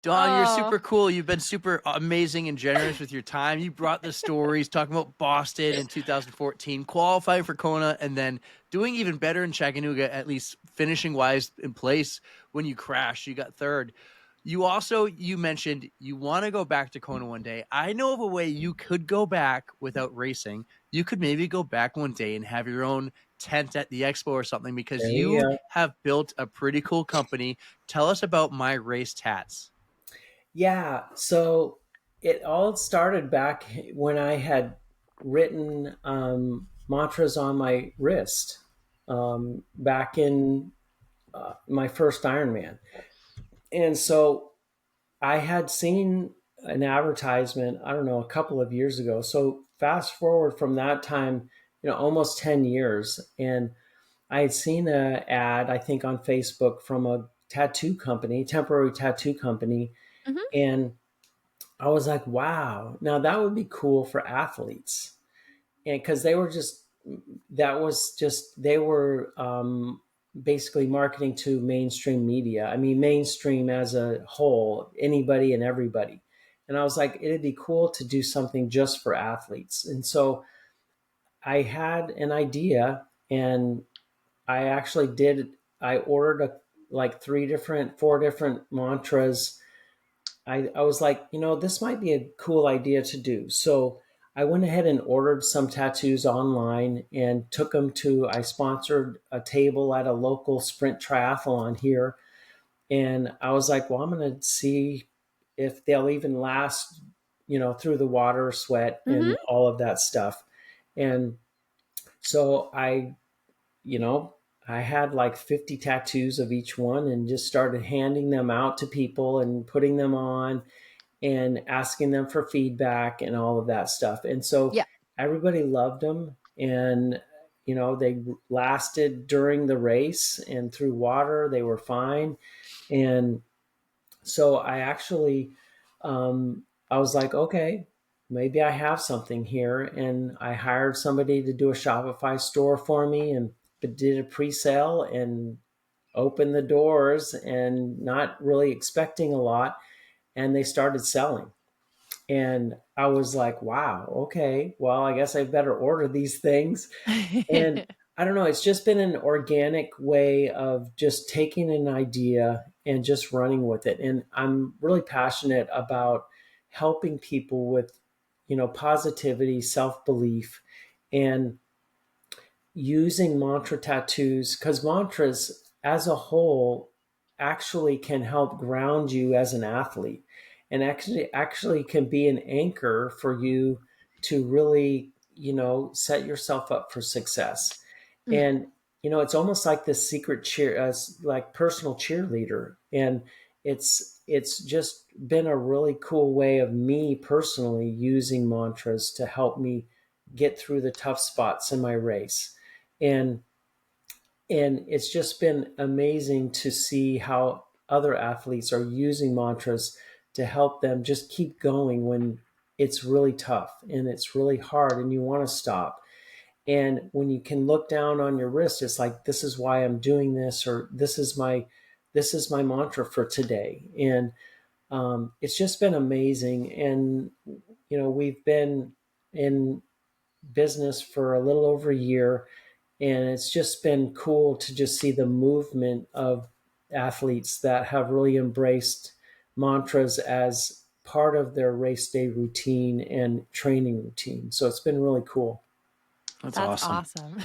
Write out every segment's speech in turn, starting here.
Don, you're Oh, super cool. You've been super amazing and generous with your time. You brought the stories, talking about Boston in 2014, qualifying for Kona, and then doing even better in Chattanooga, at least finishing wise in place when you crashed. You got third. You mentioned you want to go back to Kona one day. I know of a way you could go back without racing. You could maybe go back one day and have your own tent at the expo or something because There you you go. have built a pretty cool company. Tell us about My Race Tats. Yeah, so it all started back when I had written mantras on my wrist back in my first Ironman. And so I had seen an advertisement, I don't know, a couple of years ago. So fast forward from that time, almost 10 years. And I had seen an ad, I think on Facebook from a tattoo company, temporary tattoo company. hmm And I was like, wow, now that would be cool for athletes. And because they were basically marketing to mainstream media. I mean, mainstream as a whole, anybody and everybody. And I was like, it'd be cool to do something just for athletes. And so I had an idea and I actually I ordered like four different mantras. I was like, this might be a cool idea to do. So I went ahead and ordered some tattoos online and took them I sponsored a table at a local sprint triathlon here. And I was like, well, I'm going to see if they'll even last, through the water, sweat, hmm and all of that stuff. And so you know, I had like 50 tattoos of each one and just started handing them out to people and putting them on and asking them for feedback and all of that stuff. And so Yeah. everybody loved them. And, they lasted during the race and through water, they were fine. And so I was like, okay, maybe I have something here. And I hired somebody to do a Shopify store for me and did a pre-sale and opened the doors and not really expecting a lot. And they started selling. And I was like, wow, okay, well, I guess I better order these things. And I don't know, it's just been an organic way of just taking an idea and just running with it. And I'm really passionate about helping people with, positivity, self belief, and using mantra tattoos because mantras as a whole actually can help ground you as an athlete and actually can be an anchor for you to really set yourself up for success. Mm, And it's almost like this secret cheer as like personal cheerleader. And it's just been a really cool way of me personally using mantras to help me get through the tough spots in my race. And and it's just been amazing to see how other athletes are using mantras to help them just keep going when it's really tough and it's really hard and you want to stop. And when you can look down on your wrist, it's like, this is why I'm doing this, or this is my mantra for today. And it's just been amazing. And we've been in business for a little over a year, and it's just been cool to just see the movement of athletes that have really embraced mantras as part of their race day routine and training routine. So it's been really cool. That's that's awesome. awesome.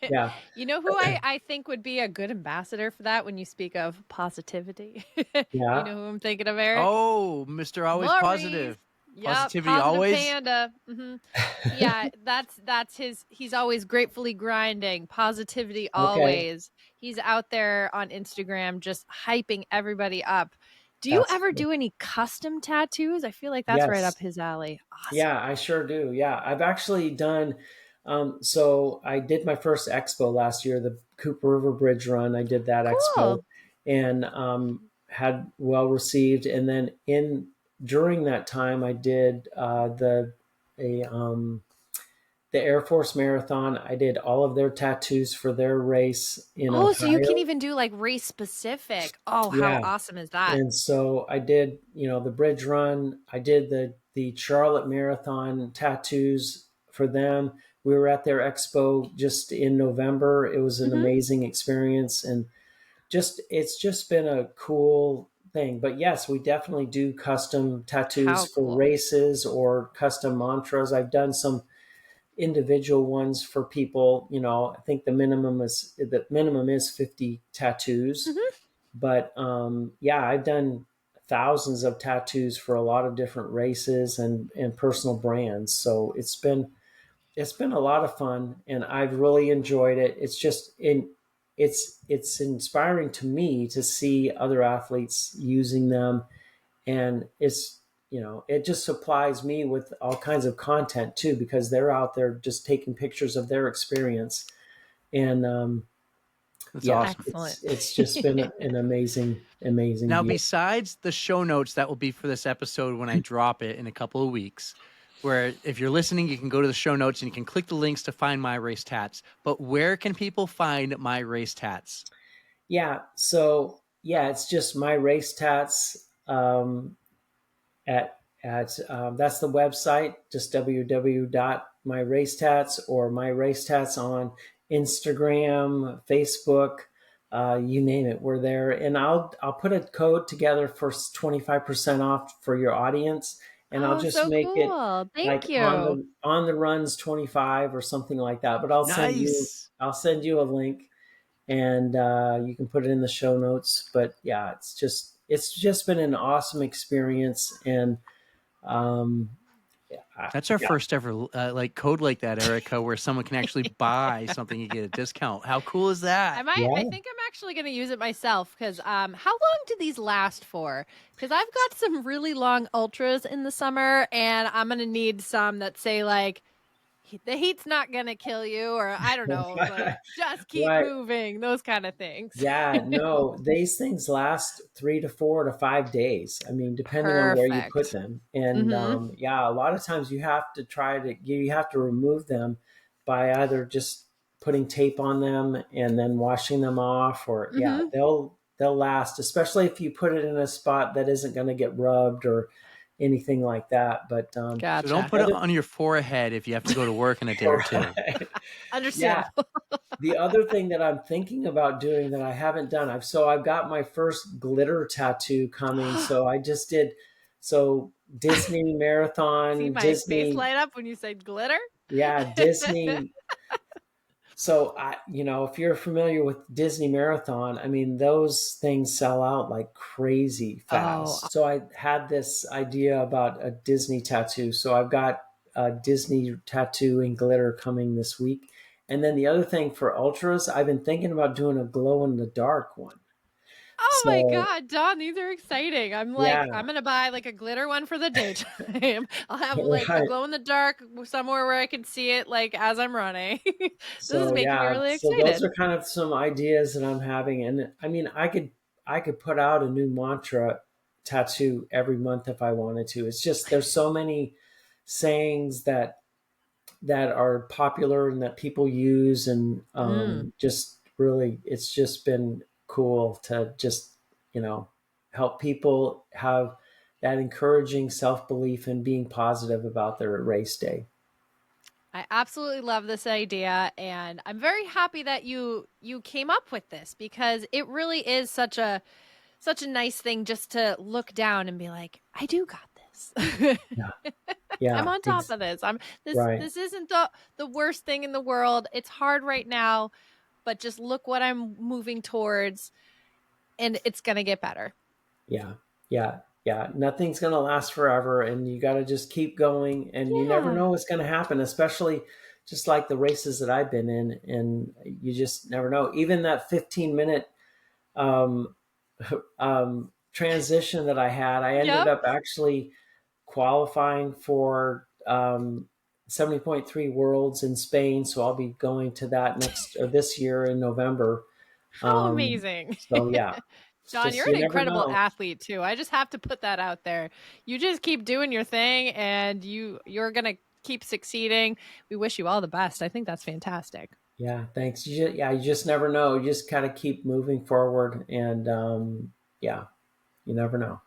Yeah. You know who I think would be a good ambassador for that when you speak of positivity? You Yeah. know who I'm thinking of, Eric? Oh, Mr. Always Maurice. Positive. Yep, Positivity positive always. panda. Yeah, that's his. He's always gratefully grinding. Positivity Okay. always. He's out there on Instagram just hyping everybody up. Do you That's ever cool. do any custom tattoos? I feel like that's right Yes. up his alley. Awesome. Yeah, I sure do. Yeah, I've actually done. So I did my first expo last year, the Cooper River Bridge Run. I did that expo, Cool. and had well received. And then in during that time, I did the a the Air Force Marathon. I did all of their tattoos for their race in Oh, so you can Ohio. even do like race specific. Oh, how Yeah. awesome is that? And so I did, the bridge run. I did the Charlotte Marathon tattoos for them. We were at their expo just in November. It was an Hmm. amazing experience, and it's just been a cool thing. But yes, we definitely do custom tattoos How for cool. races or custom mantras. I've done some individual ones for people. I think the minimum is 50 tattoos, Hmm. but yeah, I've done thousands of tattoos for a lot of different races and personal brands. So it's been a lot of fun, and I've really enjoyed it. It's inspiring to me to see other athletes using them, and it just supplies me with all kinds of content too, because they're out there just taking pictures of their experience. And That's yeah, awesome. Excellent. it's just been an amazing Now, deal. besides the show notes that will be for this episode when I drop it in a couple of weeks, where if you're listening, you can go to the show notes and you can click the links to find My Race Tats. But where can people find My Race Tats? Yeah, so yeah, it's just My Race Tats. That's the website, just www.myracetatats or My Race Tats on Instagram, Facebook, you name it, we're there. And I'll put a code together for 25% off for your audience, and I'll Oh, just so make it cool. like Thank on you. the runs 25 or something like that. But Nice. I'll send you a link, and you can put it in the show notes. But yeah, it's just been an awesome experience, and um, That's our yeah, first ever like code like that, Erica, where someone can actually buy something and get a discount. How cool is I that? might. I yeah. think I'm actually going to use it myself because how long do these last for? Because I've got some really long ultras in the summer, and I'm going to need some that say like the heat's not going to kill you, or I don't know, like just keep Right. moving, those kind of things. Yeah, no, these things last 3 to 4 to 5 days. I mean, depending on where you put Perfect. them. And Mm-hmm. yeah, a lot of times you have to remove them by either just putting tape on them and then washing them off, or yeah, Mm-hmm. they'll last, especially if you put it in a spot that isn't going to get rubbed or anything like that. But So don't Gotcha. put it other on your forehead if you have to go to work in a day or two. right. Yeah, Understandable. the other thing that I'm thinking about doing that I haven't done, I've got my first glitter tattoo coming. So I just did Disney See Marathon, my face Disney, light up when you said glitter? yeah, Disney. So if you're familiar with Disney Marathon, I mean, those things sell out like crazy Oh, fast. So I had this idea about a Disney tattoo. So I've got a Disney tattoo in glitter coming this week. And then the other thing for ultras, I've been thinking about doing a glow in the dark one. oh my So God, Dawn, these are exciting. I'm yeah, like, I'm gonna buy like a glitter one for the daytime. I'll have like the right. glow in the dark somewhere where I can see it like as I'm running. This is So making me yeah, really so those excited. are kind of some ideas that I'm having, and I mean, I could put out a new mantra tattoo every month if I wanted to. It's just there's so many sayings that are popular and that people use, and Mm. just really, it's just been cool to just you know help people have that encouraging self belief and being positive about their race day. I absolutely love this idea, and I'm very happy that you came up with this because it really is such a nice thing just to look down and be like, I do got this. Yeah, I'm yeah, on top of this. I'm this right. this isn't the worst thing in the world. It's hard right now, but just look what I'm moving towards and it's going to get better. Yeah, yeah, yeah. Nothing's going to last forever, and you got to just keep going. And you never Yeah. know what's going to happen, especially just like the races that I've been in. And you just never know. Even that 15-minute um, transition that I had, I ended Yep. up actually qualifying for 70.3 Worlds in Spain. So I'll be going to that next or this year in November. How amazing. So yeah, it's John, just you're you an never incredible know. athlete too. I just have to put that out there. You just keep doing your thing and you're going to keep succeeding. We wish you all the best. I think that's fantastic. Yeah, thanks. You just never know. You just kind of keep moving forward, and yeah, you never know.